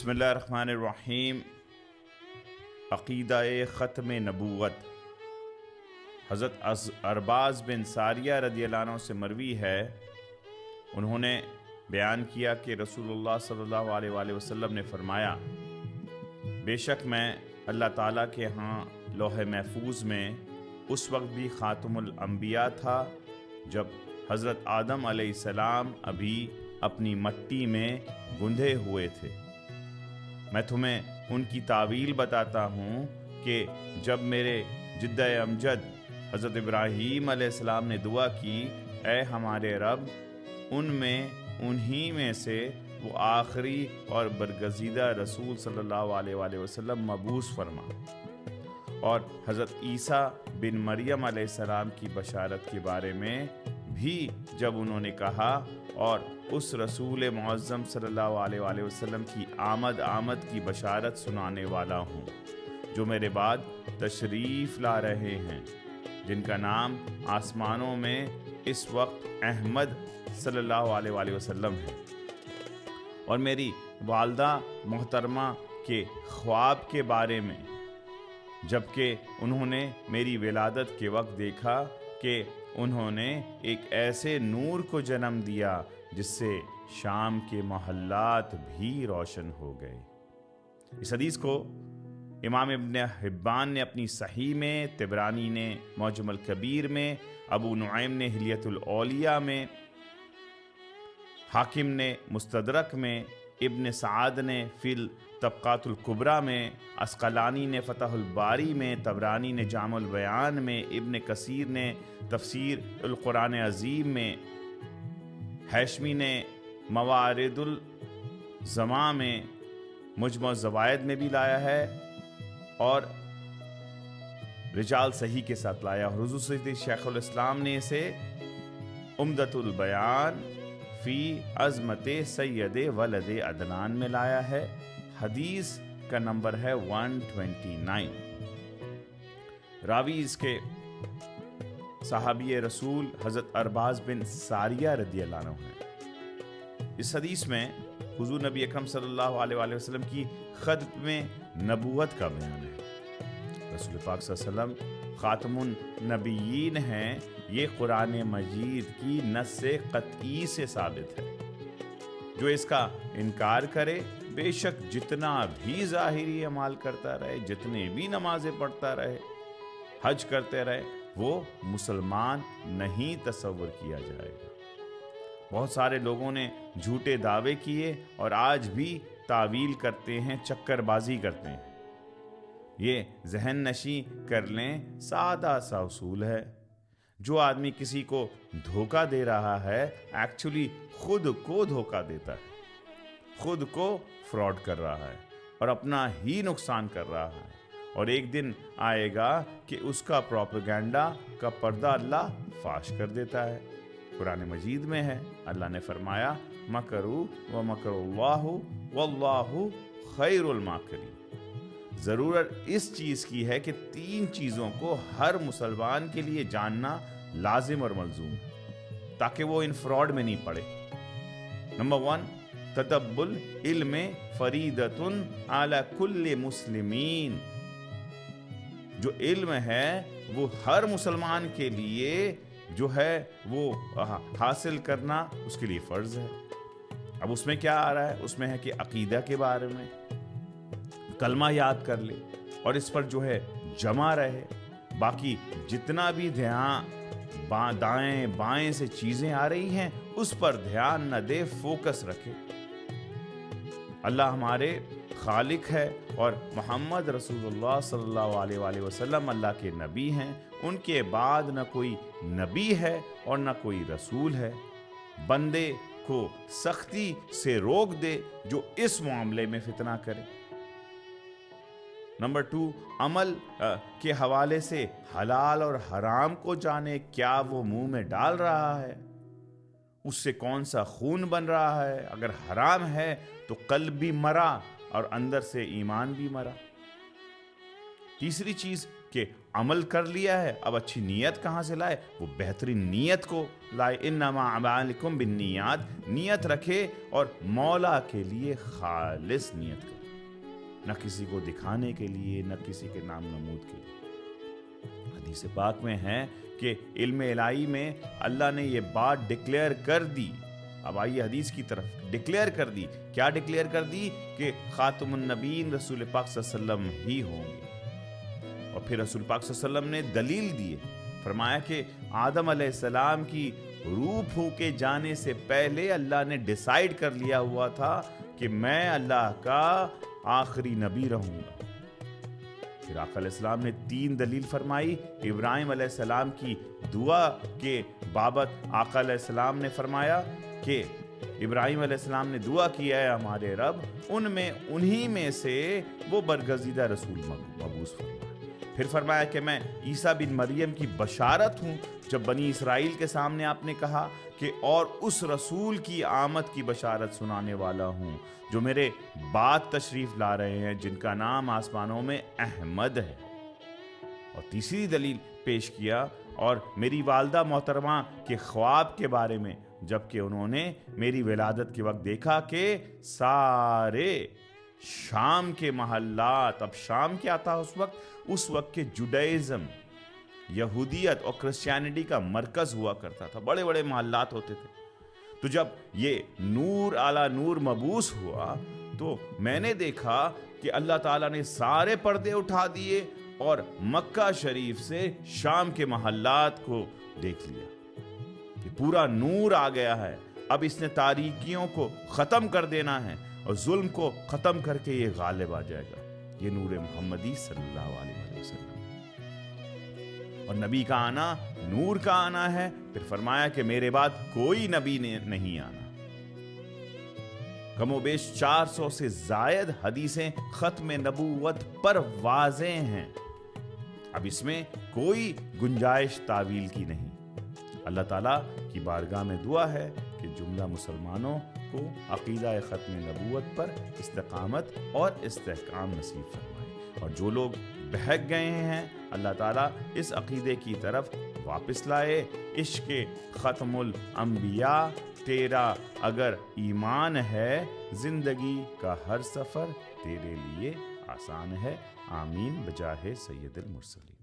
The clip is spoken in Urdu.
بسم اللہ الرحمن الرحیم۔ عقیدہ ختم نبوت حضرت ارباز بن ساریہ رضی اللہ عنہ سے مروی ہے، انہوں نے بیان کیا کہ رسول اللہ صلی اللہ علیہ وآلہ وسلم نے فرمایا، بے شک میں اللہ تعالیٰ کے ہاں لوح محفوظ میں اس وقت بھی خاتم الانبیاء تھا جب حضرت آدم علیہ السلام ابھی اپنی مٹی میں گندھے ہوئے تھے۔ میں تمہیں ان کی تعویل بتاتا ہوں کہ جب میرے جد امجد حضرت ابراہیم علیہ السلام نے دعا کی، اے ہمارے رب، انہی میں سے وہ آخری اور برگزیدہ رسول صلی اللہ علیہ وآلہ وسلم مبعوث فرما، اور حضرت عیسیٰ بن مریم علیہ السلام کی بشارت کے بارے میں بھی جب انہوں نے کہا، اور اس رسول معظم صلی اللہ علیہ وآلہ وسلم کی آمد کی بشارت سنانے والا ہوں جو میرے بعد تشریف لا رہے ہیں، جن کا نام آسمانوں میں اس وقت احمد صلی اللہ علیہ وآلہ وسلم ہے، اور میری والدہ محترمہ کے خواب کے بارے میں جبکہ انہوں نے میری ولادت کے وقت دیکھا کہ انہوں نے ایک ایسے نور کو جنم دیا جس سے شام کے محلات بھی روشن ہو گئے۔ اس حدیث کو امام ابن حبان نے اپنی صحیح میں، طبرانی نے معجم الکبیر میں، ابو نعیم نے حلیۃ الاولیاء میں، حاکم نے مستدرک میں، ابن سعد نے فی الطبقات الکبریٰ میں، عسقلانی نے فتح الباری میں، طبرانی نے جامع البیان میں، ابن کثیر نے تفسیر القرآن عظیم میں، ہیشمی نے موارد الزماں میں، مجمع الزوائد میں بھی لایا ہے، اور رجال صحیح کے ساتھ لایا، اور حضور سید شیخ الاسلام نے اسے عمدۃ البیان فی عظمت سید ولد عدنان میں لایا ہے۔ حدیث کا نمبر ہے 129۔ راوی اس کے صحابی رسول حضرت ارباز بن ساریہ رضی اللہ عنہ ہیں۔ اس حدیث میں حضور نبی اکرم صلی اللہ علیہ وآلہ وسلم کی ختم نبوت کا بیان ہے۔ رسول پاک صلی اللہ علیہ وسلم خاتم النبیین ہیں، یہ قرآن مجید کی نص قطعی سے ثابت ہے۔ جو اس کا انکار کرے، بے شک جتنا بھی ظاہری اعمال کرتا رہے، جتنے بھی نمازیں پڑھتا رہے، حج کرتے رہے، وہ مسلمان نہیں تصور کیا جائے گا۔ بہت سارے لوگوں نے جھوٹے دعوے کیے اور آج بھی تعویل کرتے ہیں، چکر بازی کرتے ہیں۔ یہ ذہن نشی کر لیں، سادہ سا اصول ہے۔ جو آدمی کسی کو دھوکہ دے رہا ہے، ایکچولی خود کو دھوکہ دیتا ہے، خود کو فراڈ کر رہا ہے اور اپنا ہی نقصان کر رہا ہے، اور ایک دن آئے گا کہ اس کا پروپیگنڈا کا پردہ اللہ فاش کر دیتا ہے۔ قرآن مجید میں ہے، اللہ نے فرمایا، مکروا ومکر اللہ واللہ خیر الماکرین۔ ضرورت اس چیز کی ہے کہ تین چیزوں کو ہر مسلمان کے لیے جاننا لازم اور ملزوم ہے تاکہ وہ ان فراڈ میں نہیں پڑے۔ نمبر 1، تدب العلم فریدۃ علی کل مسلمین۔ جو علم ہے وہ ہر مسلمان کے لیے جو ہے وہ حاصل کرنا اس کے لیے فرض ہے۔ اب اس میں کیا آ رہا ہے؟ اس میں ہے کہ عقیدہ کے بارے میں کلمہ یاد کر لے اور اس پر جو ہے جمع رہے، باقی جتنا بھی دائیں بائیں سے چیزیں آ رہی ہیں اس پر دھیان نہ دے، فوکس رکھے۔ اللہ ہمارے خالق ہے اور محمد رسول اللہ صلی اللہ علیہ وآلہ وسلم اللہ کے نبی ہیں، ان کے بعد نہ کوئی نبی ہے اور نہ کوئی رسول ہے۔ بندے کو سختی سے روک دے جو اس معاملے میں فتنہ کرے۔ نمبر 2، عمل کے حوالے سے حلال اور حرام کو جانے، کیا وہ منہ میں ڈال رہا ہے، اس سے کون سا خون بن رہا ہے۔ اگر حرام ہے تو قلب بھی مرا اور اندر سے ایمان بھی مرا۔ تیسری چیز کہ عمل کر لیا ہے، اب اچھی نیت کہاں سے لائے؟ وہ بہترین نیت کو لائے۔ انما اعمالکم بالنیات، نیت رکھے اور مولا کے لیے خالص نیت کرے۔ نہ کسی کو دکھانے کے لیے، نہ کسی کے نام نمود کے لیے۔ حدیث پاک میں ہے کہ علم الہی میں اللہ نے یہ بات ڈکلیئر کر دی۔ اب آئیے حدیث کی طرف۔ ڈکلیئر کر دی، کیا ڈکلیئر کر دی؟ کہ خاتم النبیین رسول پاک صلی اللہ علیہ وسلم ہی ہوں گے۔ اور پھر رسول پاک صلی اللہ علیہ وسلم نے دلیل دی، فرمایا کہ آدم علیہ السلام کی روح پھونکے جانے سے پہلے اللہ نے ڈیسائیڈ کر لیا ہوا تھا کہ میں اللہ کا آخری نبی رہوں گا۔ پھر آقا علیہ السلام نے 3 دلیل فرمائی۔ ابراہیم علیہ السلام کی دعا کے بابت آقا علیہ السلام نے فرمایا کہ ابراہیم علیہ السلام نے دعا کیا ہے ہمارے رب انہی میں سے وہ برگزیدہ رسول مبعوث فرمائے۔ پھر فرمایا کہ میں عیسیٰ بن مریم کی بشارت ہوں، جب بنی اسرائیل کے سامنے آپ نے کہا کہ اور اس رسول کی آمد کی بشارت سنانے والا ہوں جو میرے بعد تشریف لا رہے ہیں، جن کا نام آسمانوں میں احمد ہے۔ اور تیسری دلیل پیش کیا اور میری والدہ محترمہ کے خواب کے بارے میں، جبکہ انہوں نے میری ولادت کے وقت دیکھا کہ سارے شام کے محلات، اب شام کیا تھا اس وقت کے جوڈائزم، یہودیت اور کرسچینٹی کا مرکز ہوا کرتا تھا، بڑے بڑے محلات ہوتے تھے۔ تو جب یہ نور اعلی نور مبعوث ہوا تو میں نے دیکھا کہ اللہ تعالیٰ نے سارے پردے اٹھا دیے اور مکہ شریف سے شام کے محلات کو دیکھ لیا کہ پورا نور آ گیا ہے۔ اب اس نے تاریکیوں کو ختم کر دینا ہے اور ظلم کو ختم کر کے یہ غالب آ جائے گا۔ یہ نور محمدی صلی اللہ علیہ وسلم، اور نبی کا آنا نور کا آنا ہے۔ پھر فرمایا کہ میرے بعد کوئی نبی نے نہیں آنا۔ کم و بیش 400 سے زائد حدیثیں ختم نبوت پر واضح ہیں۔ اب اس میں کوئی گنجائش تعویل کی نہیں۔ اللہ تعالیٰ کی بارگاہ میں دعا ہے کہ جملہ مسلمانوں کو عقیدہ ختم نبوت پر استقامت اور استحکام نصیب فرمائے، اور جو لوگ بہک گئے ہیں اللہ تعالیٰ اس عقیدے کی طرف واپس لائے۔ عشق ختم الانبیاء تیرا اگر ایمان ہے، زندگی کا ہر سفر تیرے لیے آسان ہے۔ آمین بجاہ سید المرسلین۔